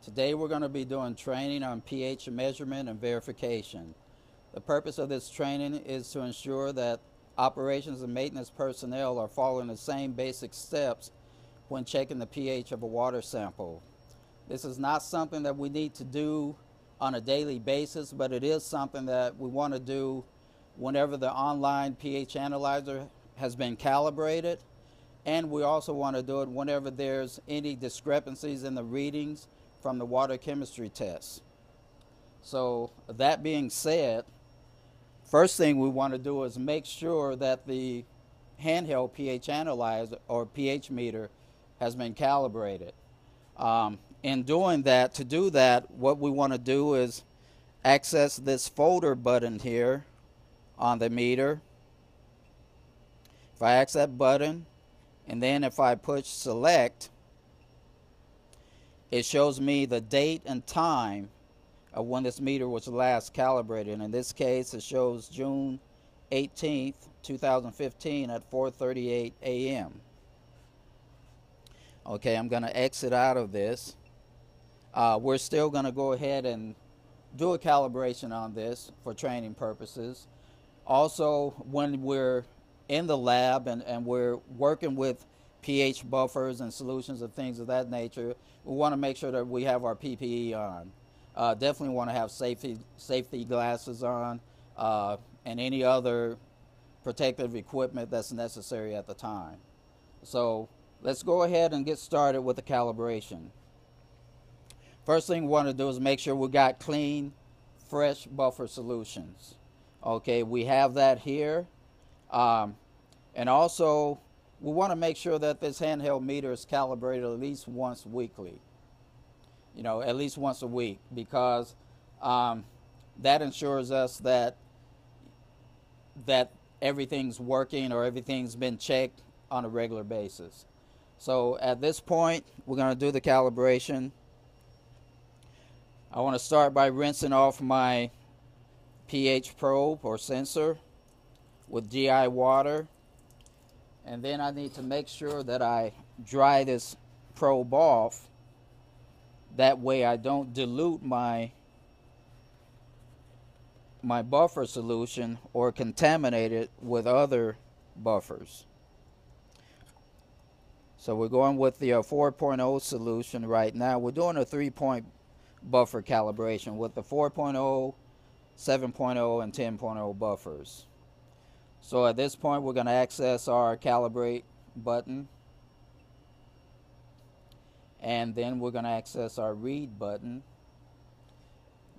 Today we're going to be doing training on pH measurement and verification. The purpose of this training is to ensure that operations and maintenance personnel are following the same basic steps when checking the pH of a water sample. This is not something that we need to do on a daily basis, but it is something that we want to do whenever the online pH analyzer has been calibrated, and we also want to do it whenever there's any discrepancies in the readings from the water chemistry test. So that being said, first thing we want to do is make sure that the handheld pH analyzer or pH meter has been calibrated. In doing that, to do that, what we want to do is access this folder button here on the meter. If I access that button, and then if I push select, it shows me the date and time of when this meter was last calibrated. In this case, it shows June 18th, 2015 at 4:38 a.m. Okay, I'm going to exit out of this. We're still going to go ahead and do a calibration on this for training purposes. Also, when we're in the lab and we're working with pH buffers and solutions and things of that nature, we want to make sure that we have our PPE on. Definitely want to have safety glasses on and any other protective equipment that's necessary at the time. So let's go ahead and get started with the calibration. First thing we want to do is make sure we got clean, fresh buffer solutions. Okay, we have that here. And also, we want to make sure that this handheld meter is calibrated at least once weekly. At least once a week, because that ensures us that everything's working or everything's been checked on a regular basis. So at this point, we're going to do the calibration. I want to start by rinsing off my pH probe or sensor with GI water, and then I need to make sure that I dry this probe off. That way I don't dilute my buffer solution or contaminate it with other buffers. So we're going with the 4.0 solution right now. We're doing a 3-point buffer calibration with the 4.0, 7.0, and 10.0 buffers. So at this point, we're going to access our calibrate button, and then we're going to access our read button.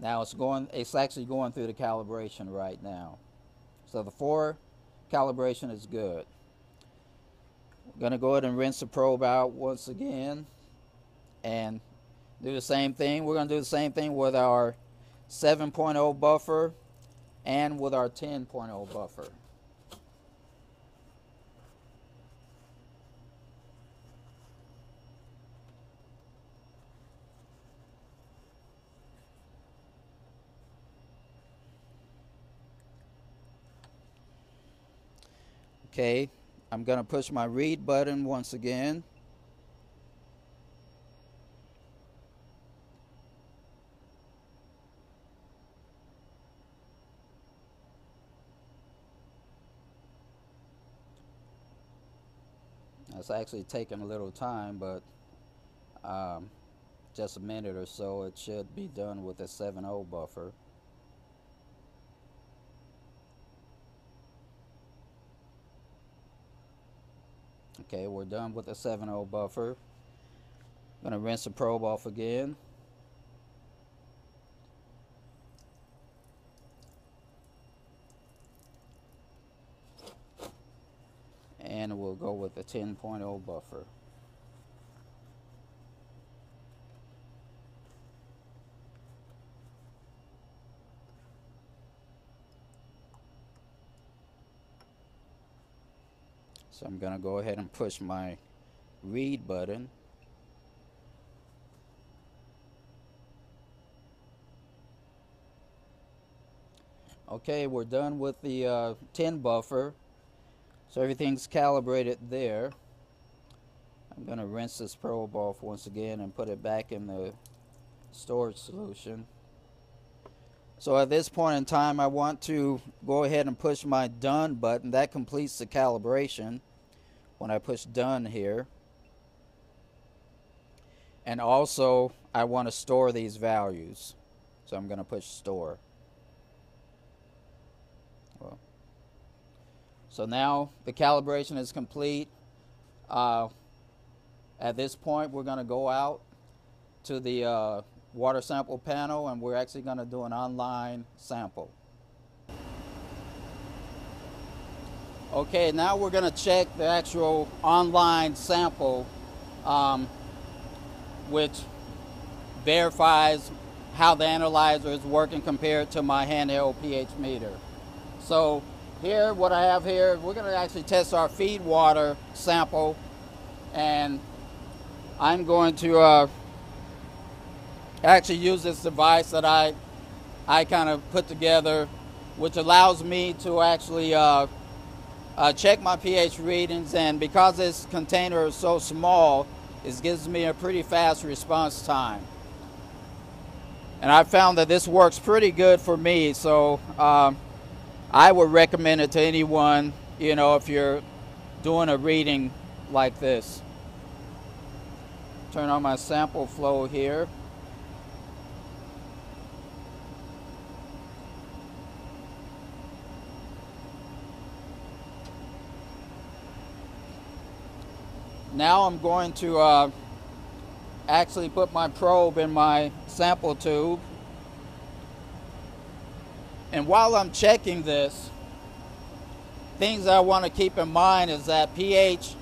Now it's actually going through the calibration right now. So the 4 calibration is good. We're going to go ahead and rinse the probe out once again and do the same thing. We're going to do the same thing with our 7.0 buffer and with our 10.0 buffer. Okay, I'm going to push my read button once again. It's actually taking a little time, but just a minute or so, it should be done with the 7.0 buffer. Okay, we're done with the 7.0 buffer. I'm going to rinse the probe off again. And we'll go with the 10.0 buffer. So I'm going to go ahead and push my read button. Okay, we're done with the 10 buffer. So everything's calibrated there. I'm going to rinse this probe off once again and put it back in the storage solution. So at this point in time, I want to go ahead and push my done button. That completes the calibration when I push done here. And also I want to store these values, so I'm going to push store. Well, so now the calibration is complete. At this point, we're going to go out to the water sample panel, and we're actually going to do an online sample. Okay, now we're going to check the actual online sample, which verifies how the analyzer is working compared to my handheld pH meter. So here, what I have here, we're going to actually test our feed water sample, and I'm going to actually use this device that I kind of put together, which allows me to actually check my pH readings, and because this container is so small, it gives me a pretty fast response time. And I found that this works pretty good for me, so I would recommend it to anyone, you know, if you're doing a reading like this. Turn on my sample flow here. Now I'm going to actually put my probe in my sample tube. And while I'm checking this, things I want to keep in mind is that pH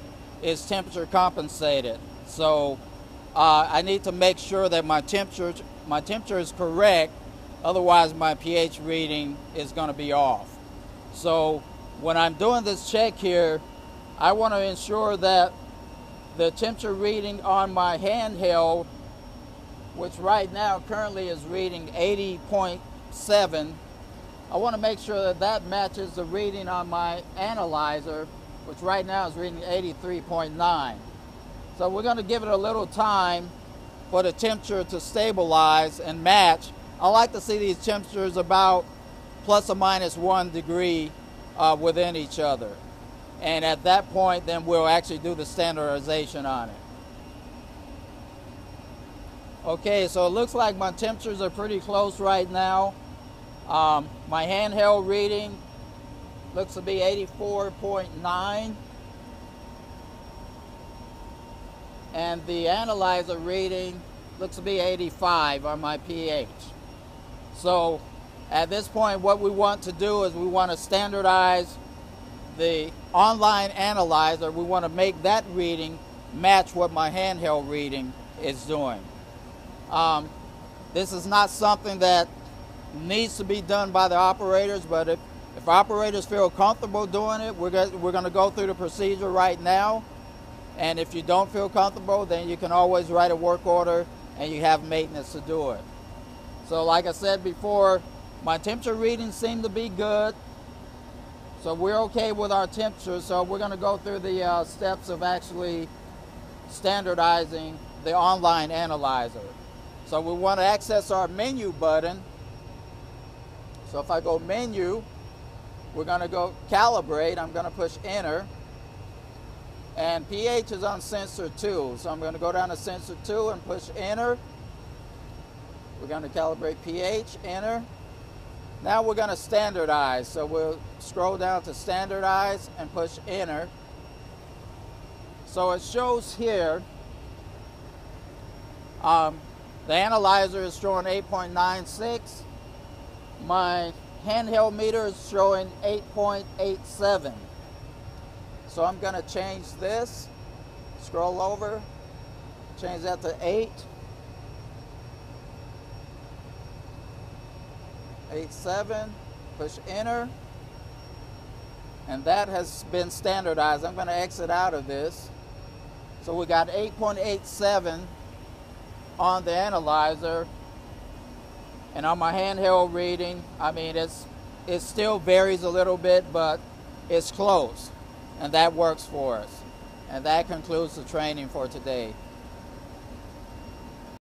is temperature compensated. So I need to make sure that my temperature is correct, otherwise my pH reading is going to be off. So when I'm doing this check here, I want to ensure that the temperature reading on my handheld, which right now currently is reading 80.7, I want to make sure that that matches the reading on my analyzer, which right now is reading 83.9. So we're going to give it a little time for the temperature to stabilize and match. I like to see these temperatures about plus or minus 1 degree within each other. And at that point, then we'll actually do the standardization on it. Okay, so it looks like my temperatures are pretty close right now. My handheld reading looks to be 84.9. And the analyzer reading looks to be 85 on my pH. So at this point, what we want to do is we want to standardize the online analyzer. We want to make that reading match what my handheld reading is doing. This is not something that needs to be done by the operators, but if operators feel comfortable doing it, we're going to go through the procedure right now. And if you don't feel comfortable, then you can always write a work order and you have maintenance to do it. So like I said before, my temperature readings seem to be good. So we're okay with our temperature, so we're going to go through the steps of actually standardizing the online analyzer. So we want to access our menu button. So if I go menu, we're going to go calibrate. I'm going to push enter. And pH is on sensor 2. So I'm going to go down to sensor 2 and push enter. We're going to calibrate pH, enter. Now we're going to standardize. So we'll scroll down to standardize and push enter. So it shows here, the analyzer is showing 8.96. My handheld meter is showing 8.87. So I'm going to change this, scroll over, change that to 8.87, push enter, and that has been standardized. I'm going to exit out of this. So we got 8.87 on the analyzer, and on my handheld reading, I mean, it still varies a little bit, but it's close. And that works for us. And that concludes the training for today.